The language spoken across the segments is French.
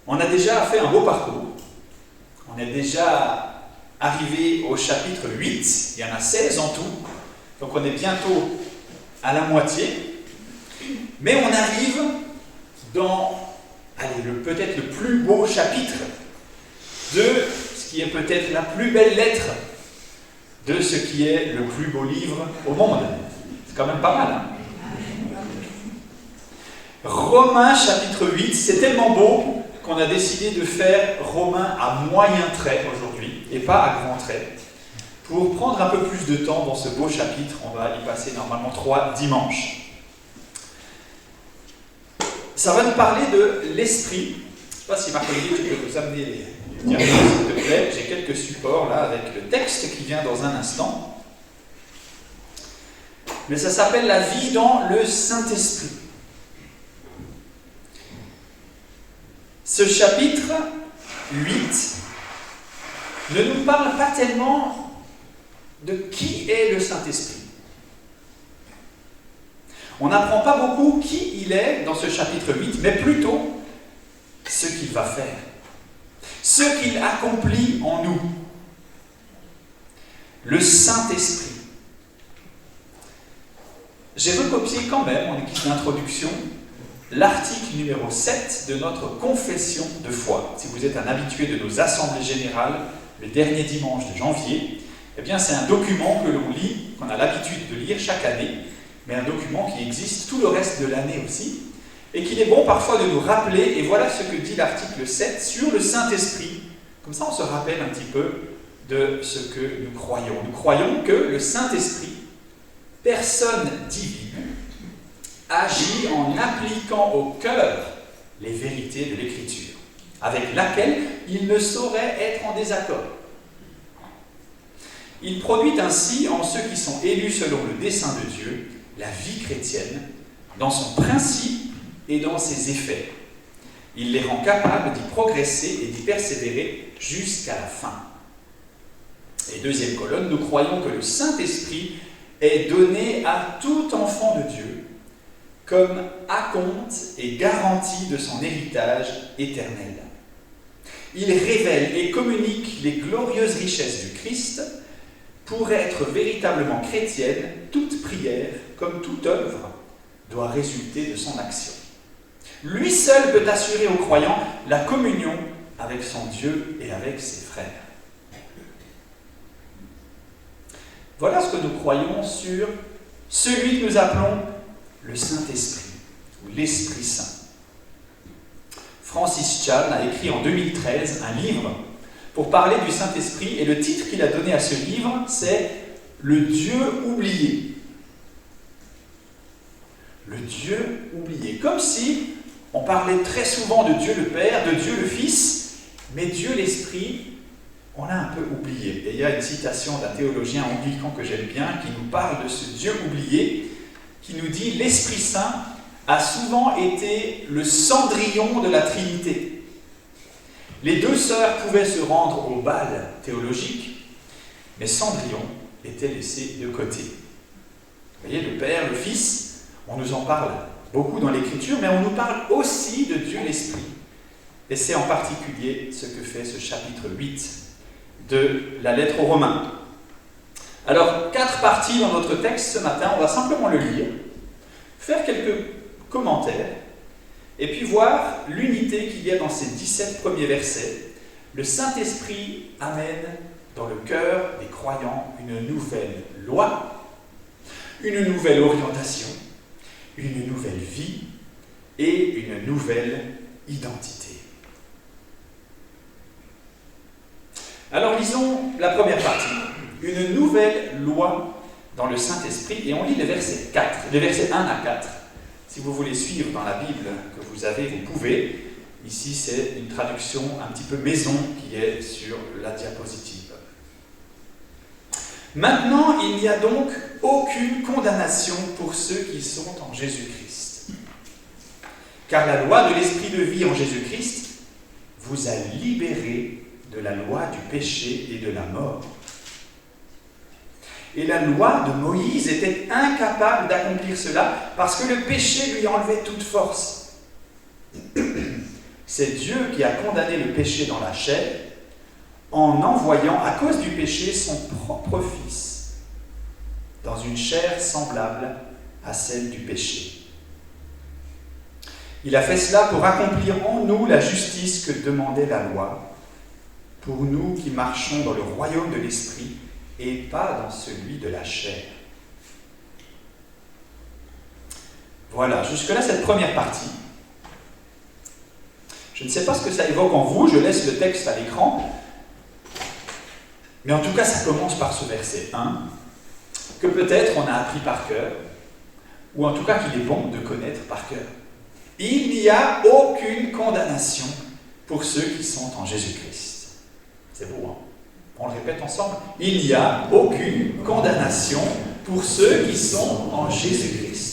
On a déjà fait un beau parcours. On est déjà arrivé au chapitre 8. Il y en a 16 en tout. Donc on est bientôt à la moitié. Mais on arrive dans peut-être le plus beau chapitre de ce qui est peut-être la plus belle lettre de ce qui est le plus beau livre au monde. C'est quand même pas mal, hein? Romains chapitre 8, c'est tellement beau qu'on a décidé de faire Romains à moyen trait aujourd'hui, et pas à grand trait. Pour prendre un peu plus de temps dans ce beau chapitre, on va y passer normalement 3 dimanches. Ça va nous parler de l'esprit. Je ne sais pas si Marc-Olivier, tu peux nous amener les diapos, s'il te plaît. J'ai quelques supports là avec le texte qui vient dans un instant. Mais ça s'appelle la vie dans le Saint-Esprit. Ce chapitre 8 ne nous parle pas tellement de qui est le Saint-Esprit. On n'apprend pas beaucoup qui il est dans ce chapitre 8, mais plutôt ce qu'il va faire, ce qu'il accomplit en nous. Le Saint-Esprit. J'ai recopié quand même, en guise d'introduction, l'article numéro 7 de notre confession de foi. Si vous êtes un habitué de nos assemblées générales, le dernier dimanche de janvier, eh bien c'est un document que l'on lit, qu'on a l'habitude de lire chaque année, mais un document qui existe tout le reste de l'année aussi, et qu'il est bon parfois de nous rappeler, et voilà ce que dit l'article 7 sur le Saint-Esprit. Comme ça on se rappelle un petit peu de ce que nous croyons. Nous croyons que le Saint-Esprit, personne divine, agit en appliquant au cœur les vérités de l'Écriture, avec laquelle il ne saurait être en désaccord. Il produit ainsi en ceux qui sont élus selon le dessein de Dieu la vie chrétienne dans son principe et dans ses effets. Il les rend capables d'y progresser et d'y persévérer jusqu'à la fin. Et deuxième colonne, nous croyons que le Saint-Esprit est donné à tout enfant de Dieu comme acompte et garantie de son héritage éternel. Il révèle et communique les glorieuses richesses du Christ. Pour être véritablement chrétienne, toute prière, comme toute œuvre, doit résulter de son action. Lui seul peut assurer aux croyants la communion avec son Dieu et avec ses frères. Voilà ce que nous croyons sur celui que nous appelons le Saint-Esprit, ou l'Esprit Saint. Francis Chan a écrit en 2013 un livre pour parler du Saint-Esprit, et le titre qu'il a donné à ce livre, c'est « Le Dieu oublié ». Le Dieu oublié. Comme si on parlait très souvent de Dieu le Père, de Dieu le Fils, mais Dieu l'Esprit, on l'a un peu oublié. Et il y a une citation d'un théologien anglican que j'aime bien, qui nous parle de ce Dieu oublié, qui nous dit « L'Esprit Saint a souvent été le cendrillon de la Trinité ». Les deux sœurs pouvaient se rendre au bal théologique, mais Cendrillon était laissé de côté. Vous voyez, le Père, le Fils, on nous en parle beaucoup dans l'Écriture, mais on nous parle aussi de Dieu l'Esprit. Et c'est en particulier ce que fait ce chapitre 8 de la lettre aux Romains. Alors, 4 parties dans notre texte ce matin, on va simplement le lire, faire quelques commentaires, et puis voir l'unité qu'il y a dans ces 17 premiers versets. Le Saint-Esprit amène dans le cœur des croyants une nouvelle loi, une nouvelle orientation, une nouvelle vie et une nouvelle identité. Alors lisons la première partie. Une nouvelle loi dans le Saint-Esprit, et on lit les versets 1 à 4. Si vous voulez suivre dans la Bible que vous avez, vous pouvez. Ici, c'est une traduction un petit peu maison qui est sur la diapositive. Maintenant, il n'y a donc aucune condamnation pour ceux qui sont en Jésus-Christ. Car la loi de l'Esprit de vie en Jésus-Christ vous a libérés de la loi du péché et de la mort. Et la loi de Moïse était incapable d'accomplir cela parce que le péché lui enlevait toute force. C'est Dieu qui a condamné le péché dans la chair en envoyant, à cause du péché, son propre Fils dans une chair semblable à celle du péché. Il a fait cela pour accomplir en nous la justice que demandait la loi, pour nous qui marchons dans le royaume de l'Esprit et pas dans celui de la chair. Voilà, jusque-là, cette première partie. Je ne sais pas ce que ça évoque en vous, je laisse le texte à l'écran, mais en tout cas, ça commence par ce verset 1, que peut-être on a appris par cœur, ou en tout cas qu'il est bon de connaître par cœur. Il n'y a aucune condamnation pour ceux qui sont en Jésus-Christ. C'est beau, hein? On le répète ensemble. Il n'y a aucune condamnation pour ceux qui sont en Jésus-Christ.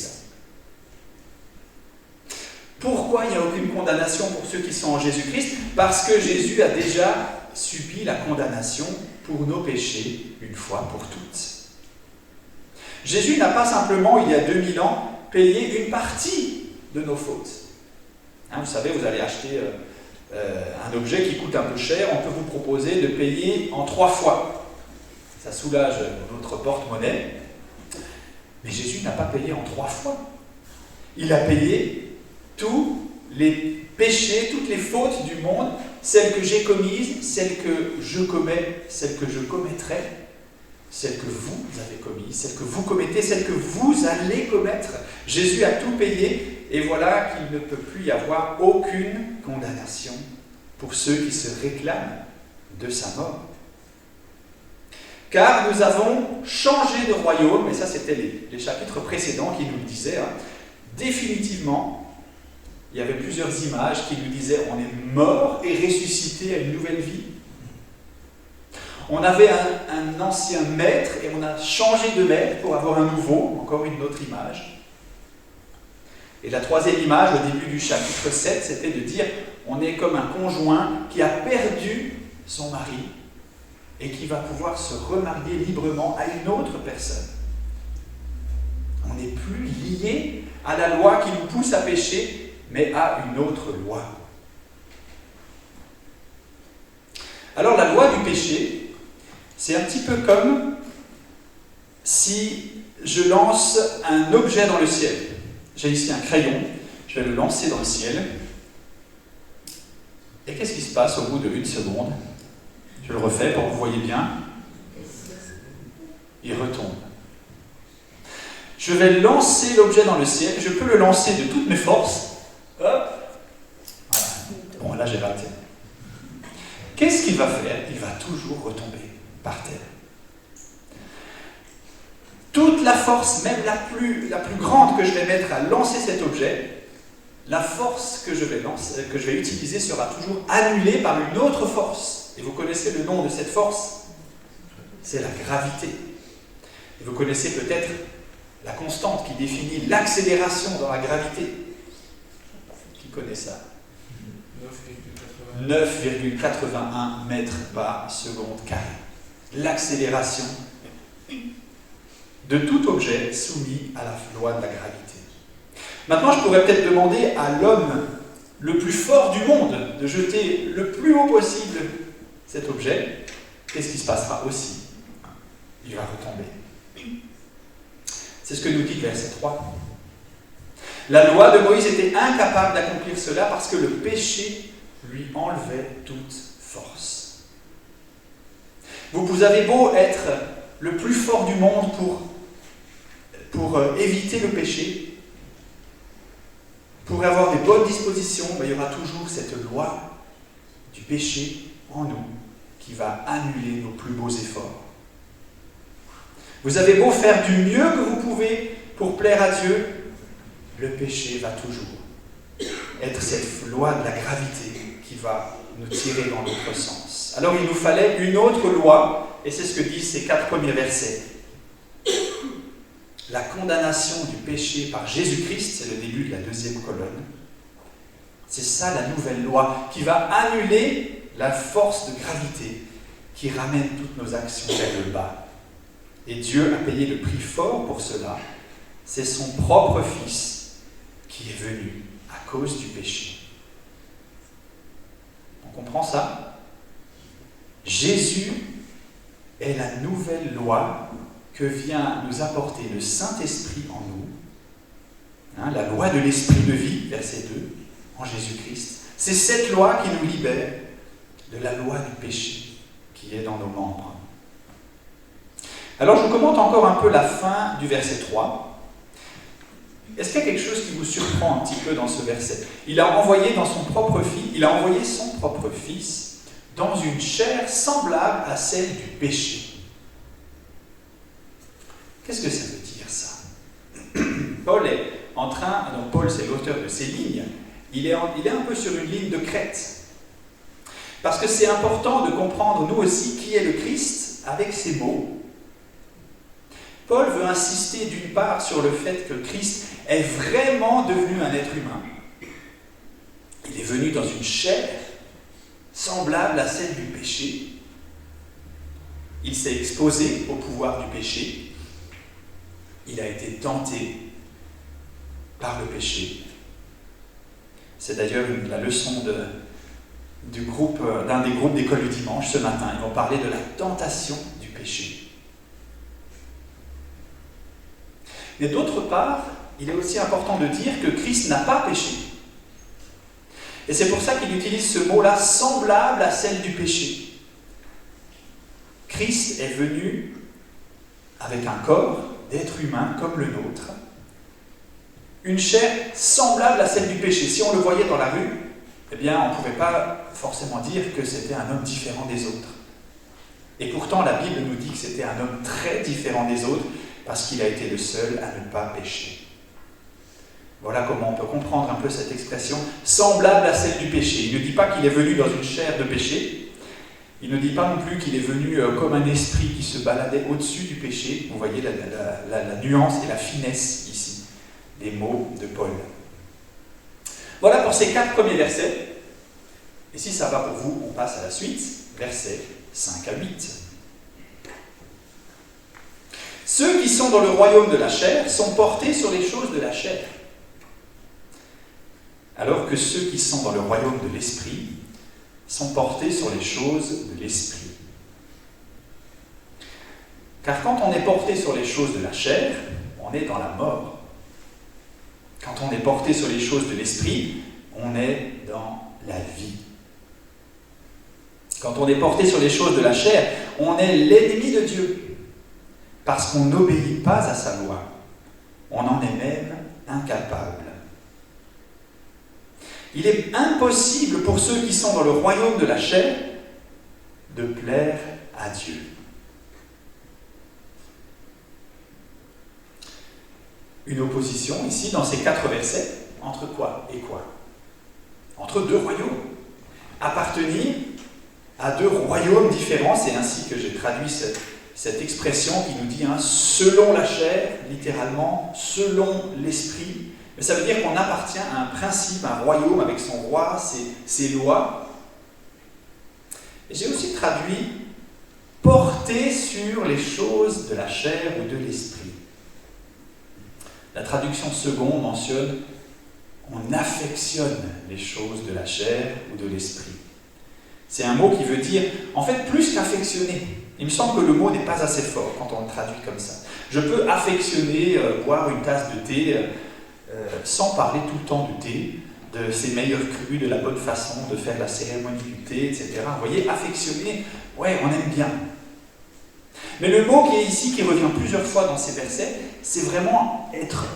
Pourquoi il n'y a aucune condamnation pour ceux qui sont en Jésus-Christ? Parce que Jésus a déjà subi la condamnation pour nos péchés une fois pour toutes. Jésus n'a pas simplement, il y a 2000 ans, payé une partie de nos fautes. Hein, vous savez, vous allez acheter un objet qui coûte un peu cher, on peut vous proposer de payer en 3 fois. Ça soulage votre porte-monnaie. Mais Jésus n'a pas payé en 3 fois. Il a payé tous les péchés, toutes les fautes du monde, celles que j'ai commises, celles que je commets, celles que je commettrai, celles que vous avez commises, celles que vous commettez, celles que vous allez commettre. Jésus a tout payé et voilà qu'il ne peut plus y avoir aucune condamnation pour ceux qui se réclament de sa mort. Car nous avons changé de royaume, et ça c'était les chapitres précédents qui nous le disaient, hein, définitivement, il y avait plusieurs images qui nous disaient on est mort et ressuscité à une nouvelle vie. On avait un ancien maître et on a changé de maître pour avoir un nouveau, encore une autre image. Et la troisième image, au début du chapitre 7, c'était de dire on est comme un conjoint qui a perdu son mari et qui va pouvoir se remarier librement à une autre personne. On n'est plus lié à la loi qui nous pousse à pécher, mais à une autre loi. Alors la loi du péché, c'est un petit peu comme si je lance un objet dans le ciel. J'ai ici un crayon, je vais le lancer dans le ciel. Et qu'est-ce qui se passe au bout de 1 seconde? Je le refais pour que vous voyez bien. Il retombe. Je vais lancer l'objet dans le ciel, je peux le lancer de toutes mes forces. Hop. Voilà. Bon, là j'ai raté. Qu'est-ce qu'il va faire? Il va toujours retomber par terre. Toute la force, même la plus grande que je vais mettre à lancer cet objet, la force que je vais utiliser sera toujours annulée par une autre force. Et vous connaissez le nom de cette force? C'est la gravité. Et vous connaissez peut-être la constante qui définit l'accélération dans la gravité. Qui connaît ça? 9,81 mètres par seconde carré. L'accélération de tout objet soumis à la loi de la gravité. Maintenant, je pourrais peut-être demander à l'homme le plus fort du monde de jeter le plus haut possible cet objet. Qu'est-ce qui se passera aussi? Il va retomber. C'est ce que nous dit le verset 3. La loi de Moïse était incapable d'accomplir cela parce que le péché lui enlevait toute force. Vous avez beau être le plus fort du monde pour éviter le péché, pour avoir des bonnes dispositions, mais il y aura toujours cette loi du péché en nous qui va annuler nos plus beaux efforts. Vous avez beau faire du mieux que vous pouvez pour plaire à Dieu, le péché va toujours être cette loi de la gravité qui va nous tirer dans l'autre sens. Alors il nous fallait une autre loi, et c'est ce que disent ces 4 premiers versets. La condamnation du péché par Jésus-Christ, c'est le début de la 2e colonne. C'est ça la nouvelle loi qui va annuler la force de gravité qui ramène toutes nos actions vers le bas. Et Dieu a payé le prix fort pour cela. C'est son propre Fils qui est venu à cause du péché. comprend ça? Jésus est la nouvelle loi que vient nous apporter le Saint-Esprit en nous. La loi de l'Esprit de vie, verset 2, en Jésus-Christ. C'est cette loi qui nous libère de la loi du péché qui est dans nos membres. Alors je vous commente encore un peu la fin du verset 3. Est-ce qu'il y a quelque chose qui vous surprend un petit peu dans ce verset? Il a envoyé son propre fils dans une chair semblable à celle du péché. Qu'est-ce que ça veut dire ça? Paul est en train, donc Paul c'est l'auteur de ces lignes, il est un peu sur une ligne de crête. Parce que c'est important de comprendre nous aussi qui est le Christ avec ces mots. Paul veut insister d'une part sur le fait que Christ est vraiment devenu un être humain. Il est venu dans une chair semblable à celle du péché. Il s'est exposé au pouvoir du péché. Il a été tenté par le péché. C'est d'ailleurs la leçon d'un des groupes d'école du dimanche ce matin. Ils vont parler de la tentation du péché. Mais d'autre part, il est aussi important de dire que Christ n'a pas péché. Et c'est pour ça qu'il utilise ce mot-là, semblable à celle du péché. Christ est venu avec un corps d'être humain comme le nôtre, une chair semblable à celle du péché. Si on le voyait dans la rue, eh bien, on ne pouvait pas forcément dire que c'était un homme différent des autres. Et pourtant, la Bible nous dit que c'était un homme très différent des autres, parce qu'il a été le seul à ne pas pécher. Voilà comment on peut comprendre un peu cette expression, semblable à celle du péché. Il ne dit pas qu'il est venu dans une chair de péché. Il ne dit pas non plus qu'il est venu comme un esprit qui se baladait au-dessus du péché. Vous voyez la nuance et la finesse ici des mots de Paul. Voilà pour ces 4 premiers versets. Et si ça va pour vous, on passe à la suite, versets 5 à 8. Ceux qui sont dans le royaume de la chair sont portés sur les choses de la chair, alors que ceux qui sont dans le royaume de l'esprit sont portés sur les choses de l'esprit. Car quand on est porté sur les choses de la chair, on est dans la mort. Quand on est porté sur les choses de l'esprit, on est dans la vie. Quand on est porté sur les choses de la chair, on est l'ennemi de Dieu. Parce qu'on n'obéit pas à sa loi. On en est même incapable. Il est impossible pour ceux qui sont dans le royaume de la chair de plaire à Dieu. Une opposition ici, dans ces 4 versets, entre quoi et quoi? Entre 2 royaumes. Appartenir à 2 royaumes différents, c'est ainsi que j'ai traduit cette expression qui nous dit selon la chair, littéralement, selon l'esprit. Mais ça veut dire qu'on appartient à un principe, un royaume avec son roi, ses lois. Et j'ai aussi traduit porter sur les choses de la chair ou de l'esprit. La traduction seconde mentionne on affectionne les choses de la chair ou de l'esprit. C'est un mot qui veut dire, en fait, plus qu'affectionner. Il me semble que le mot n'est pas assez fort quand on le traduit comme ça. Je peux affectionner boire une tasse de thé sans parler tout le temps du thé, de ses meilleurs crus, de la bonne façon de faire la cérémonie du thé, etc. Vous voyez, affectionner, ouais, on aime bien. Mais le mot qui est ici, qui revient plusieurs fois dans ces versets, c'est vraiment être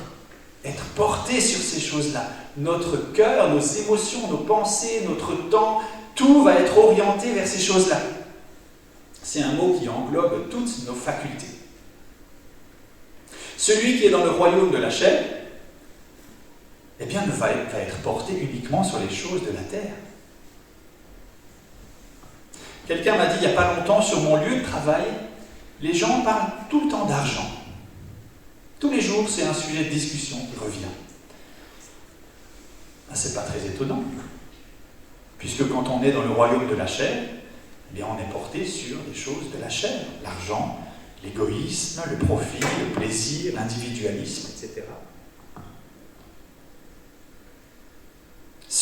porté sur ces choses-là. Notre cœur, nos émotions, nos pensées, notre temps, tout va être orienté vers ces choses-là. C'est un mot qui englobe toutes nos facultés. Celui qui est dans le royaume de la chair, eh bien, va être porté uniquement sur les choses de la terre. Quelqu'un m'a dit il n'y a pas longtemps, sur mon lieu de travail, les gens parlent tout le temps d'argent. Tous les jours, c'est un sujet de discussion qui revient. Ben, c'est pas très étonnant, puisque quand on est dans le royaume de la chair, eh bien, on est porté sur les choses de la chair, l'argent, l'égoïsme, le profit, le plaisir, l'individualisme, etc.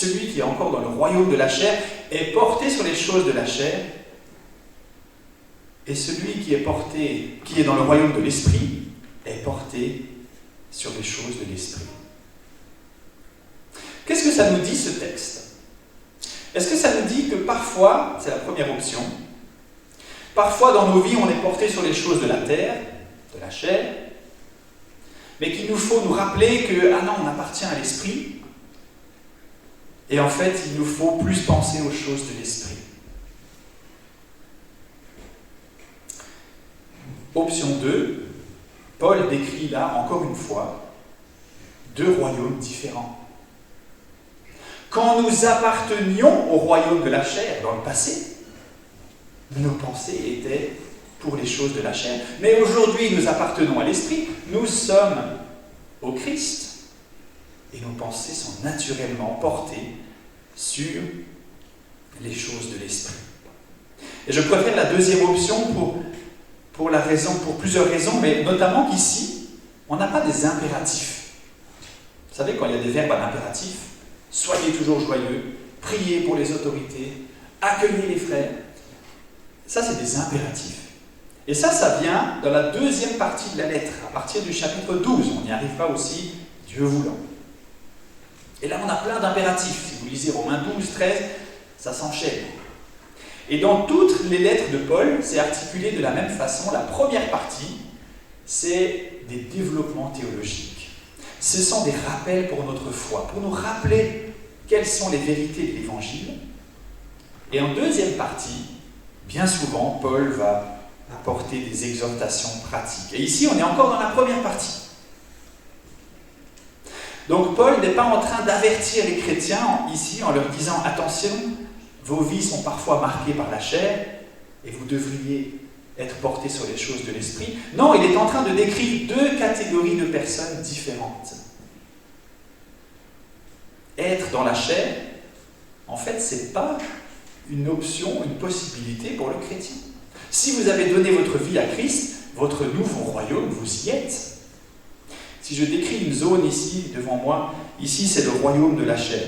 celui qui est encore dans le royaume de la chair est porté sur les choses de la chair, et celui qui est dans le royaume de l'esprit, est porté sur les choses de l'esprit. Qu'est-ce que ça nous dit, ce texte? Est-ce que ça nous dit que parfois, c'est la première option, parfois dans nos vies on est porté sur les choses de la terre, de la chair, mais qu'il nous faut nous rappeler que, ah non, on appartient à l'esprit, et en fait il nous faut plus penser aux choses de l'esprit. Option 2, Paul décrit là, encore une fois, deux royaumes différents. Quand nous appartenions au royaume de la chair dans le passé, nos pensées étaient pour les choses de la chair. Mais aujourd'hui, nous appartenons à l'esprit, nous sommes au Christ, et nos pensées sont naturellement portées sur les choses de l'esprit. Et je préfère la deuxième option pour plusieurs raisons, mais notamment qu'ici, on n'a pas des impératifs. Vous savez, quand il y a des verbes à l'impératif, soyez toujours joyeux, priez pour les autorités, accueillez les frères. Ça, c'est des impératifs. Et ça vient dans la deuxième partie de la lettre, à partir du chapitre 12. On y arrivera aussi, Dieu voulant. Et là, on a plein d'impératifs. Si vous lisez Romains 12, 13, ça s'enchaîne. Et dans toutes les lettres de Paul, c'est articulé de la même façon. La première partie, c'est des développements théologiques. Ce sont des rappels pour notre foi, pour nous rappeler quelles sont les vérités de l'Évangile. Et en deuxième partie, bien souvent, Paul va apporter des exhortations pratiques. Et ici, on est encore dans la première partie. Donc Paul n'est pas en train d'avertir les chrétiens ici en leur disant « Attention, vos vies sont parfois marquées par la chair et vous devriez être portés sur les choses de l'esprit. » Non, il est en train de décrire deux catégories de personnes différentes. Être dans la chair, en fait, ce n'est pas une option, une possibilité pour le chrétien. Si vous avez donné votre vie à Christ, votre nouveau royaume, vous y êtes. Si je décris une zone ici, devant moi, ici c'est le royaume de la chair.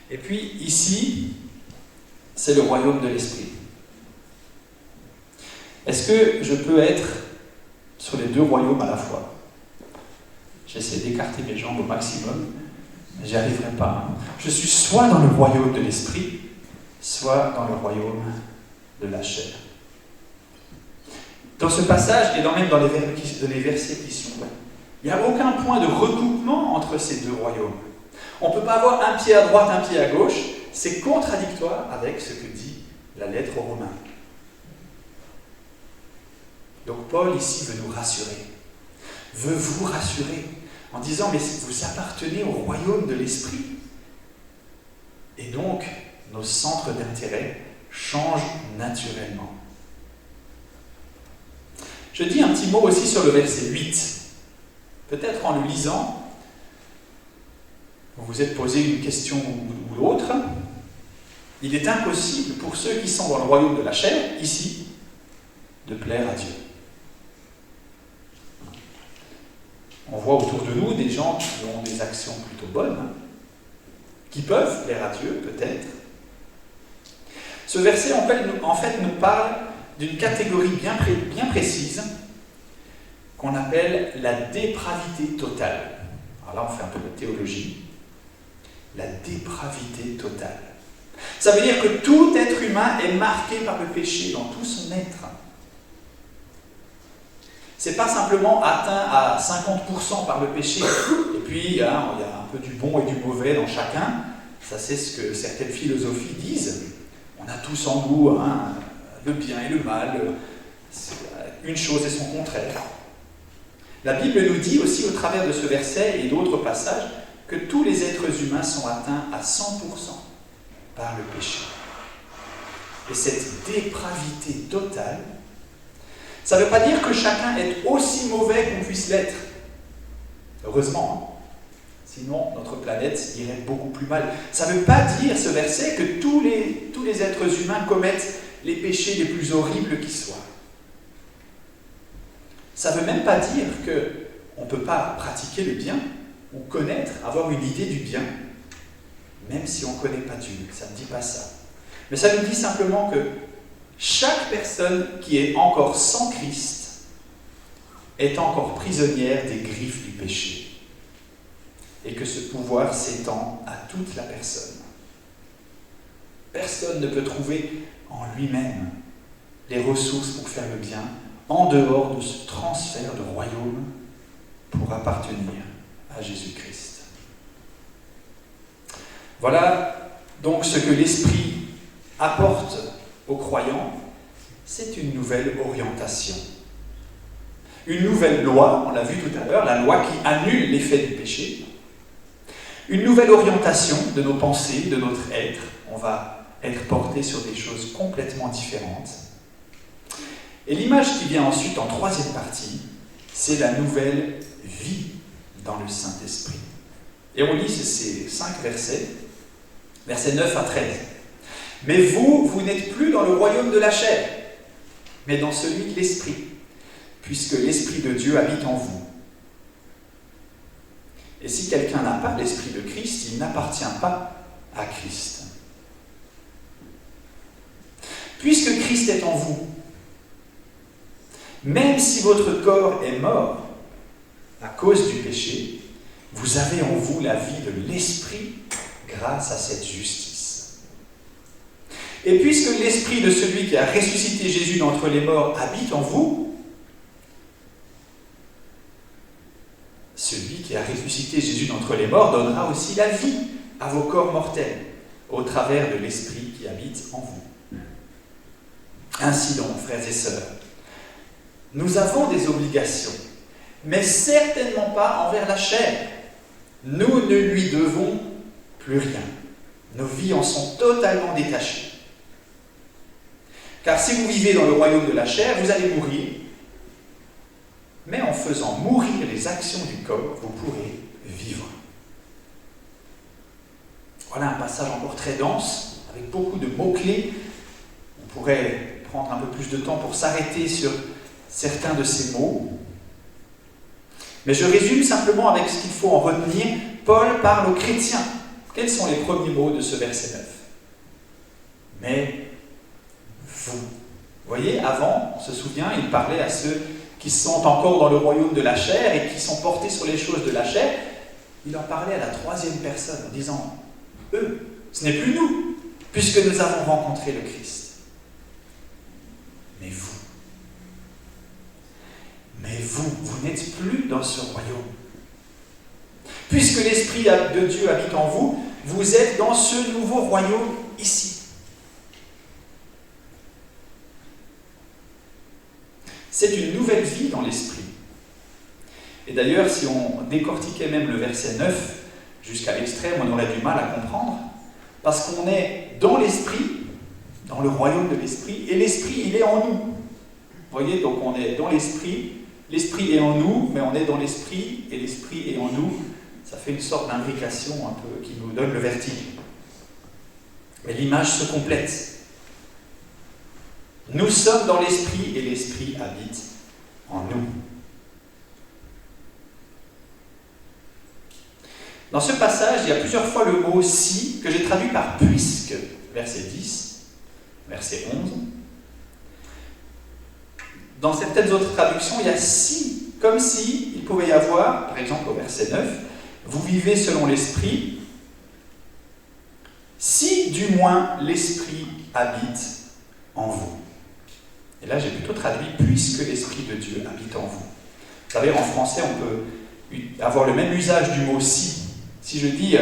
Et puis ici, c'est le royaume de l'esprit. Est-ce que je peux être sur les deux royaumes à la fois? J'essaie d'écarter mes jambes au maximum, mais j'y arriverai pas. Je suis soit dans le royaume de l'esprit, soit dans le royaume de la chair. Dans ce passage, et même dans les versets qui suivent, il n'y a aucun point de recoupement entre ces deux royaumes. On ne peut pas avoir un pied à droite, un pied à gauche. C'est contradictoire avec ce que dit la lettre aux Romains. Donc Paul ici veut nous rassurer, veut vous rassurer, en disant mais vous appartenez au royaume de l'esprit. Et donc, nos centres d'intérêt changent naturellement. Je dis un petit mot aussi sur le verset 8. Peut-être en le lisant, vous vous êtes posé une question ou l'autre. Il est impossible pour ceux qui sont dans le royaume de la chair, ici, de plaire à Dieu. On voit autour de nous des gens qui ont des actions plutôt bonnes, qui peuvent plaire à Dieu, peut-être. Ce verset, en fait, nous parle d'une catégorie bien précise qu'on appelle la dépravité totale. Alors là, on fait un peu de théologie. La dépravité totale. Ça veut dire que tout être humain est marqué par le péché dans tout son être. C'est pas simplement atteint à 50% par le péché, et puis il y a un peu du bon et du mauvais dans chacun. Ça, c'est ce que certaines philosophies disent. On a tous en nous le bien et le mal, une chose et son contraire. La Bible nous dit aussi au travers de ce verset et d'autres passages que tous les êtres humains sont atteints à 100% par le péché. Et cette dépravité totale, ça ne veut pas dire que chacun est aussi mauvais qu'on puisse l'être. Heureusement, hein. Sinon notre planète irait beaucoup plus mal. Ça ne veut pas dire, ce verset, que tous les êtres humains commettent les péchés les plus horribles qui soient. Ça ne veut même pas dire qu'on ne peut pas pratiquer le bien. ou connaître, avoir une idée du bien, même si on ne connaît pas Dieu. Ça ne dit pas ça. Mais ça nous dit simplement que chaque personne qui est encore sans Christ est encore prisonnière des griffes du péché. Et que ce pouvoir s'étend à toute la personne. Personne ne peut trouver en lui-même les ressources pour faire le bien en dehors de ce transfert de royaume pour appartenir à Jésus-Christ. Voilà donc ce que l'Esprit apporte aux croyants, c'est une nouvelle orientation. Une nouvelle loi, on l'a vu tout à l'heure, la loi qui annule l'effet du péché. Une nouvelle orientation de nos pensées, de notre être. On va être porté sur des choses complètement différentes. Et l'image qui vient ensuite en troisième partie, c'est la nouvelle vie dans le Saint-Esprit. Et on lit ces 5 versets, versets 9 à 13. « Mais vous, vous n'êtes plus dans le royaume de la chair, mais dans celui de l'Esprit, puisque l'Esprit de Dieu habite en vous. Et si quelqu'un n'a pas l'Esprit de Christ, il n'appartient pas à Christ. Puisque Christ est en vous, même si votre corps est mort à cause du péché, vous avez en vous la vie de l'Esprit grâce à cette justice. Et puisque l'Esprit de celui qui a ressuscité Jésus d'entre les morts habite en vous, celui qui a ressuscité Jésus d'entre les morts donnera aussi la vie à vos corps mortels au travers de l'Esprit qui habite en vous. Ainsi donc, frères et sœurs, nous avons des obligations, mais certainement pas envers la chair. Nous ne lui devons plus rien. Nos vies en sont totalement détachées. Car si vous vivez dans le royaume de la chair, vous allez mourir. Mais en faisant mourir les actions du corps, vous pourrez vivre. Voilà un passage encore très dense, avec beaucoup de mots-clés. On pourrait prendre un peu plus de temps pour s'arrêter sur certains de ces mots. Mais je résume simplement avec ce qu'il faut en retenir. Paul parle aux chrétiens. Quels sont les premiers mots de ce verset 9 ? Mais vous. Vous voyez, avant, on se souvient, il parlait à ceux qui sont encore dans le royaume de la chair et qui sont portés sur les choses de la chair. Il en parlait à la troisième personne en disant « eux, ce n'est plus nous, puisque nous avons rencontré le Christ. Mais vous, vous n'êtes plus dans ce royaume. Puisque l'Esprit de Dieu habite en vous, vous êtes dans ce nouveau royaume ici. » C'est une nouvelle vie dans l'Esprit. Et d'ailleurs, si on décortiquait même le verset 9 jusqu'à l'extrême, on aurait du mal à comprendre, parce qu'on est dans l'Esprit, dans le royaume de l'Esprit, et l'Esprit, il est en nous. Vous voyez, donc on est dans l'Esprit, l'Esprit est en nous, mais on est dans l'Esprit, et l'Esprit est en nous. Ça fait une sorte d'imbrication un peu qui nous donne le vertige. Mais l'image se complète. Nous sommes dans l'Esprit, et l'Esprit habite en nous. Dans ce passage, il y a plusieurs fois le mot « si » que j'ai traduit par « puisque », verset 10, verset 11. Dans certaines autres traductions, il y a « si », comme si il pouvait y avoir, par exemple au verset 9, « vous vivez selon l'Esprit, si du moins l'Esprit habite en vous ». Et là, j'ai plutôt traduit « puisque l'Esprit de Dieu habite en vous ». Vous savez, en français, on peut avoir le même usage du mot « si ». Si je dis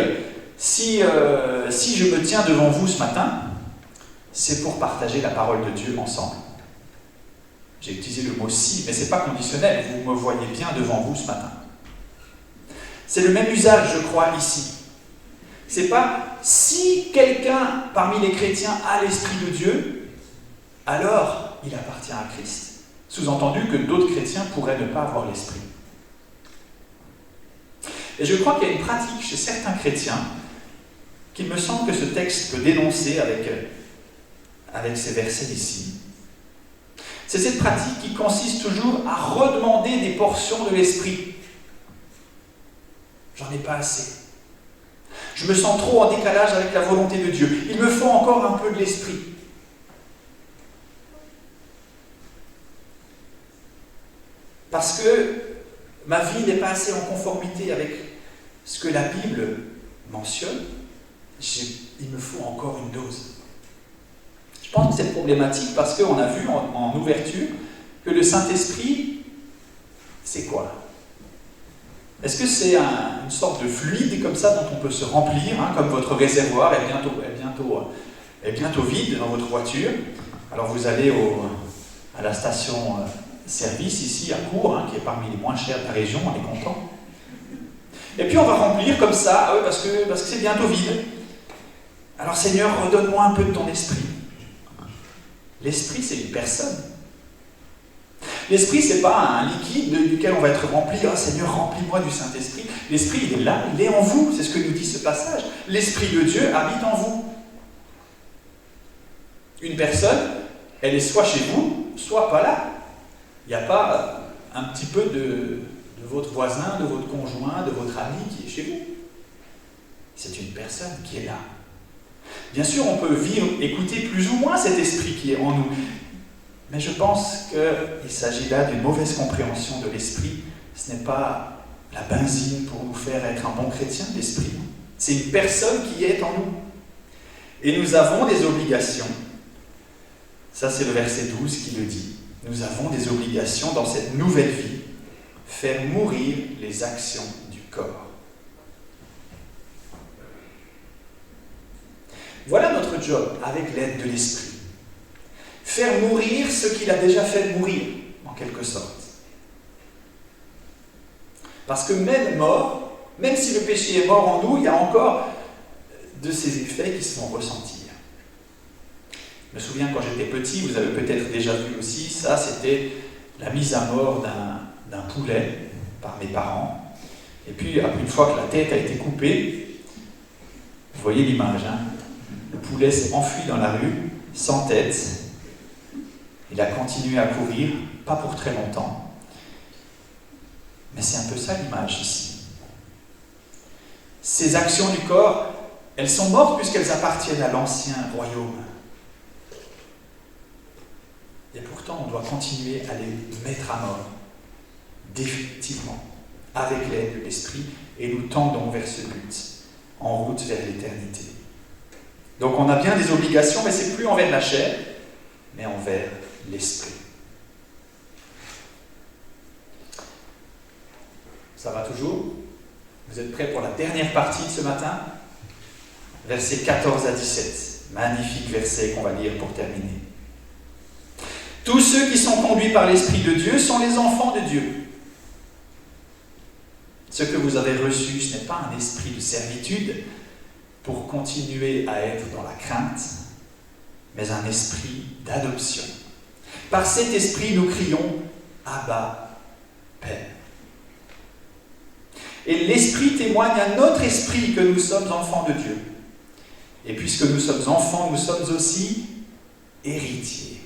si je me tiens devant vous ce matin, c'est pour partager la parole de Dieu ensemble. J'ai utilisé le mot si, mais ce n'est pas conditionnel. Vous me voyez bien devant vous ce matin. C'est le même usage, je crois, ici. C'est pas si quelqu'un parmi les chrétiens a l'Esprit de Dieu, alors il appartient à Christ. Sous-entendu que d'autres chrétiens pourraient ne pas avoir l'Esprit. Et je crois qu'il y a une pratique chez certains chrétiens qu'il me semble que ce texte peut dénoncer avec ces versets ici. C'est cette pratique qui consiste toujours à redemander des portions de l'Esprit. J'en ai pas assez. Je me sens trop en décalage avec la volonté de Dieu. Il me faut encore un peu de l'esprit. Parce que ma vie n'est pas assez en conformité avec ce que la Bible mentionne. Il me faut encore une dose. Je pense que c'est problématique parce qu'on a vu en ouverture que le Saint-Esprit, c'est quoi? Est-ce que c'est une sorte de fluide comme ça dont on peut se remplir, hein, comme votre réservoir est bientôt vide dans votre voiture? Alors vous allez à la station service ici à Cours, hein, qui est parmi les moins chères de la région, on est content. Et puis on va remplir comme ça, parce que c'est bientôt vide. Alors Seigneur, redonne-moi un peu de ton esprit. L'esprit, c'est une personne. L'esprit, c'est pas un liquide duquel on va être rempli. Ah, Seigneur, remplis-moi du Saint-Esprit. L'Esprit, il est là, il est en vous. C'est ce que nous dit ce passage. L'Esprit de Dieu habite en vous. Une personne, elle est soit chez vous, soit pas là. Il n'y a pas un petit peu de votre voisin, de votre conjoint, de votre ami qui est chez vous. C'est une personne qui est là. Bien sûr, on peut écouter plus ou moins cet esprit qui est en nous. Mais je pense qu'il s'agit là d'une mauvaise compréhension de l'esprit. Ce n'est pas la benzine pour nous faire être un bon chrétien, l'esprit. C'est une personne qui est en nous. Et nous avons des obligations. Ça, c'est le verset 12 qui le dit. Nous avons des obligations dans cette nouvelle vie. Faire mourir les actions du corps. Voilà notre job avec l'aide de l'esprit. Faire mourir ce qu'il a déjà fait mourir, en quelque sorte. Parce que même mort, même si le péché est mort en nous, il y a encore de ses effets qui se font ressentir. Je me souviens quand j'étais petit, vous avez peut-être déjà vu aussi, ça c'était la mise à mort d'un poulet par mes parents. Et puis, une fois que la tête a été coupée, vous voyez l'image, hein, le poulet s'est enfui dans la rue, sans tête. Il a continué à courir, pas pour très longtemps. Mais c'est un peu ça l'image ici. Ces actions du corps, elles sont mortes puisqu'elles appartiennent à l'ancien royaume. Et pourtant, on doit continuer à les mettre à mort, définitivement, avec l'aide de l'Esprit, et nous tendons vers ce but, en route vers l'éternité. Donc on a bien des obligations, mais c'est plus envers la chair, mais envers l'esprit. Ça va toujours? Vous êtes prêts pour la dernière partie de ce matin? Versets 14 à 17. Magnifique verset qu'on va lire pour terminer. Tous ceux qui sont conduits par l'Esprit de Dieu sont les enfants de Dieu. Ce que vous avez reçu, ce n'est pas un esprit de servitude pour continuer à être dans la crainte, mais un esprit d'adoption. Par cet esprit, nous crions « Abba, Père ». Et l'esprit témoigne à notre esprit que nous sommes enfants de Dieu. Et puisque nous sommes enfants, nous sommes aussi héritiers.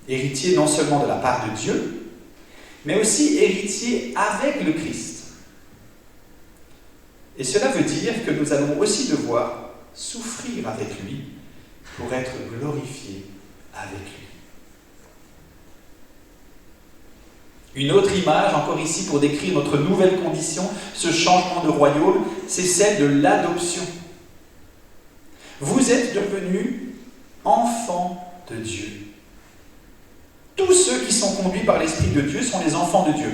Héritiers non seulement de la part de Dieu, mais aussi héritiers avec le Christ. Et cela veut dire que nous allons aussi devoir souffrir avec lui pour être glorifiés avec lui. Une autre image, encore ici, pour décrire notre nouvelle condition, ce changement de royaume, c'est celle de l'adoption. Vous êtes devenus enfants de Dieu. Tous ceux qui sont conduits par l'Esprit de Dieu sont les enfants de Dieu.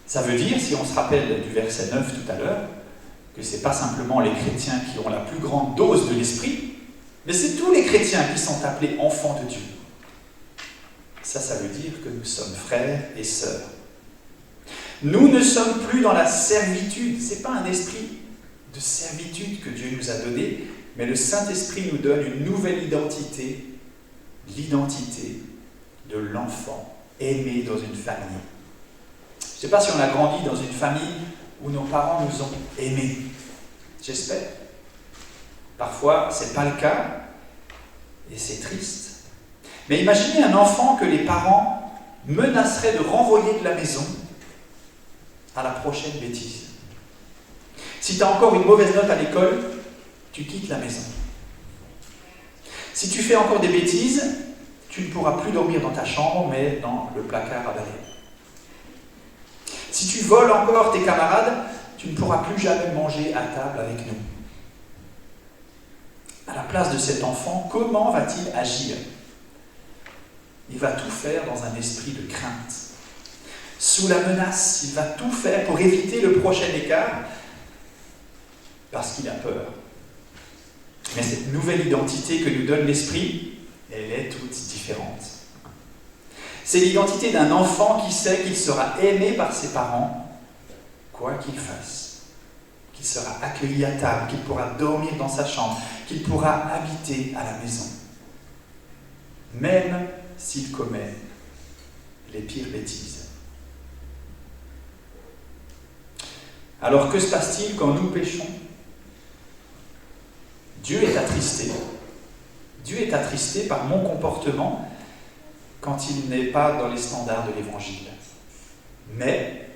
Ça veut dire, si on se rappelle du verset 9 tout à l'heure, que ce n'est pas simplement les chrétiens qui ont la plus grande dose de l'Esprit, mais c'est tous les chrétiens qui sont appelés enfants de Dieu. Ça veut dire que nous sommes frères et sœurs. Nous ne sommes plus dans la servitude. Ce n'est pas un esprit de servitude que Dieu nous a donné, mais le Saint-Esprit nous donne une nouvelle identité, l'identité de l'enfant aimé dans une famille. Je ne sais pas si on a grandi dans une famille où nos parents nous ont aimés. J'espère. Parfois, ce n'est pas le cas, et c'est triste. Mais imaginez un enfant que les parents menaceraient de renvoyer de la maison à la prochaine bêtise. Si tu as encore une mauvaise note à l'école, tu quittes la maison. Si tu fais encore des bêtises, tu ne pourras plus dormir dans ta chambre, mais dans le placard à balai. Si tu voles encore tes camarades, tu ne pourras plus jamais manger à table avec nous. À la place de cet enfant, comment va-t-il agir? Il va tout faire dans un esprit de crainte. Sous la menace, il va tout faire pour éviter le prochain écart, parce qu'il a peur. Mais cette nouvelle identité que nous donne l'Esprit, elle est toute différente. C'est l'identité d'un enfant qui sait qu'il sera aimé par ses parents, quoi qu'il fasse. Qu'il sera accueilli à table, qu'il pourra dormir dans sa chambre, qu'il pourra habiter à la maison. Même s'il commet les pires bêtises. Alors que se passe-t-il quand nous péchons? Dieu est attristé. Dieu est attristé par mon comportement quand il n'est pas dans les standards de l'Évangile. Mais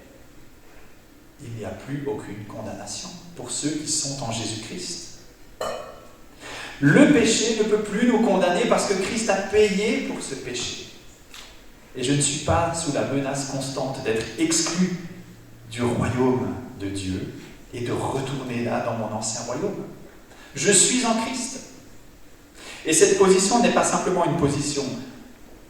il n'y a plus aucune condamnation pour ceux qui sont en Jésus-Christ. Le péché ne peut plus nous condamner parce que Christ a payé pour ce péché. Et je ne suis pas sous la menace constante d'être exclu du royaume de Dieu et de retourner là dans mon ancien royaume. Je suis en Christ. Et cette position n'est pas simplement une position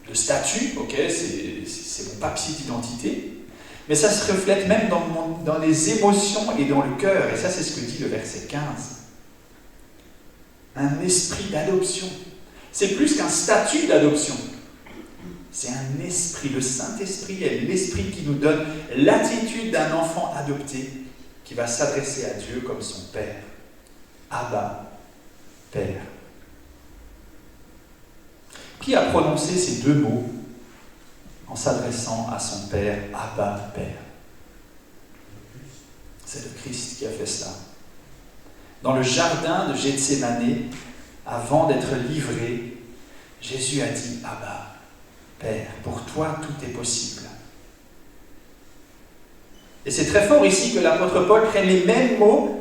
de statut, ok, c'est mon papier d'identité, mais ça se reflète même dans les émotions et dans le cœur. Et ça, c'est ce que dit le verset 15. Un esprit d'adoption. C'est plus qu'un statut d'adoption. C'est un esprit. Le Saint-Esprit est l'esprit qui nous donne l'attitude d'un enfant adopté qui va s'adresser à Dieu comme son Père. Abba, Père. Qui a prononcé ces deux mots en s'adressant à son Père, Abba, Père? C'est le Christ qui a fait cela. Dans le jardin de Gethsémanée, avant d'être livré, Jésus a dit, Abba, Père, pour toi tout est possible. Et c'est très fort ici que l'apôtre Paul prenne les mêmes mots.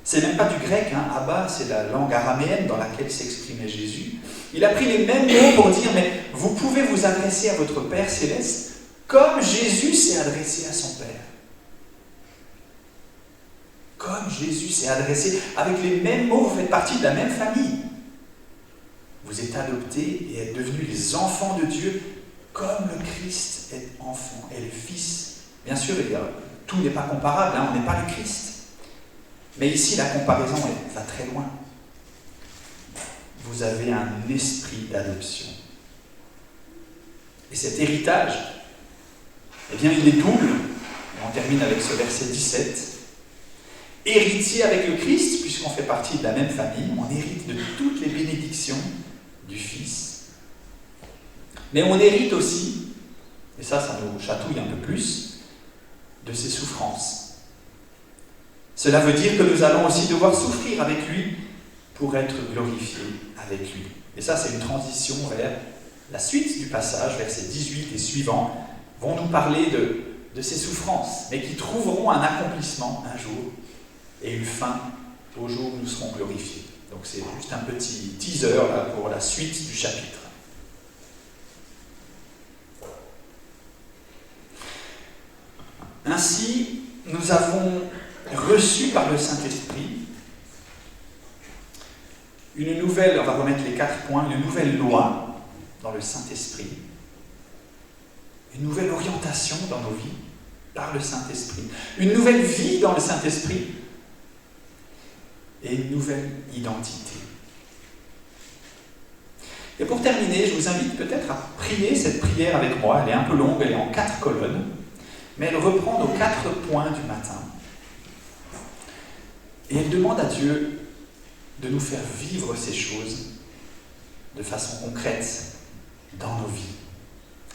C'est même pas du grec, hein. Abba, c'est la langue araméenne dans laquelle s'exprimait Jésus. Il a pris les mêmes mots pour dire, mais vous pouvez vous adresser à votre Père céleste comme Jésus s'est adressé à son Père. Comme Jésus s'est adressé, avec les mêmes mots, vous faites partie de la même famille. Vous êtes adoptés et êtes devenus les enfants de Dieu, comme le Christ est enfant et le Fils. Bien sûr, tout n'est pas comparable, hein, on n'est pas le Christ. Mais ici, la comparaison va très loin. Vous avez un esprit d'adoption. Et cet héritage, eh bien, il est double. Et on termine avec ce verset 17. Héritier avec le Christ, puisqu'on fait partie de la même famille, on hérite de toutes les bénédictions du Fils. Mais on hérite aussi, et ça nous chatouille un peu plus, de ses souffrances. Cela veut dire que nous allons aussi devoir souffrir avec lui pour être glorifiés avec lui. Et ça, c'est une transition vers la suite du passage, versets 18 et suivants, vont nous parler de ces souffrances, mais qui trouveront un accomplissement un jour et une fin au jour où nous serons glorifiés. Donc c'est juste un petit teaser là, pour la suite du chapitre. Ainsi, nous avons reçu par le Saint-Esprit une nouvelle, on va remettre les 4 points, une nouvelle loi dans le Saint-Esprit, une nouvelle orientation dans nos vies par le Saint-Esprit, une nouvelle vie dans le Saint-Esprit et une nouvelle identité. Et pour terminer, je vous invite peut-être à prier cette prière avec moi. Elle est un peu longue, elle est en 4 colonnes, mais elle reprend nos 4 points du matin. Et elle demande à Dieu de nous faire vivre ces choses de façon concrète dans nos vies.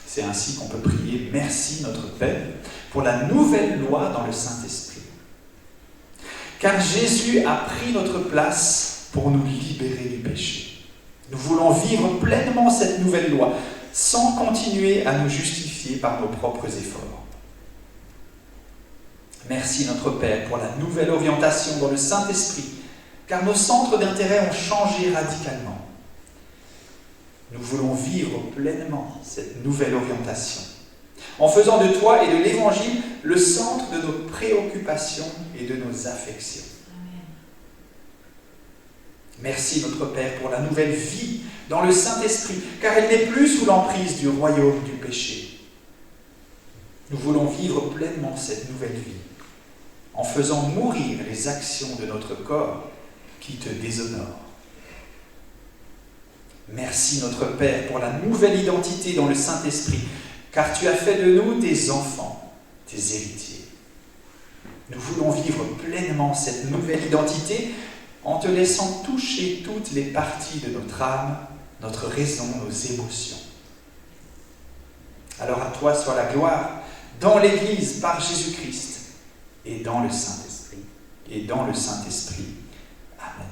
C'est ainsi qu'on peut prier « Merci notre Père » pour la nouvelle loi dans le Saint-Esprit. Car Jésus a pris notre place pour nous libérer du péché. Nous voulons vivre pleinement cette nouvelle loi sans continuer à nous justifier par nos propres efforts. Merci notre Père pour la nouvelle orientation dans le Saint-Esprit, car nos centres d'intérêt ont changé radicalement. Nous voulons vivre pleinement cette nouvelle orientation, en faisant de toi et de l'Évangile le centre de nos préoccupations et de nos affections. Amen. Merci notre Père pour la nouvelle vie dans le Saint-Esprit, car elle n'est plus sous l'emprise du royaume du péché. Nous voulons vivre pleinement cette nouvelle vie, en faisant mourir les actions de notre corps qui te déshonorent. Merci notre Père pour la nouvelle identité dans le Saint-Esprit, car tu as fait de nous tes enfants, tes héritiers. Nous voulons vivre pleinement cette nouvelle identité en te laissant toucher toutes les parties de notre âme, notre raison, nos émotions. Alors à toi soit la gloire dans l'Église par Jésus-Christ et dans le Saint-Esprit. Amen.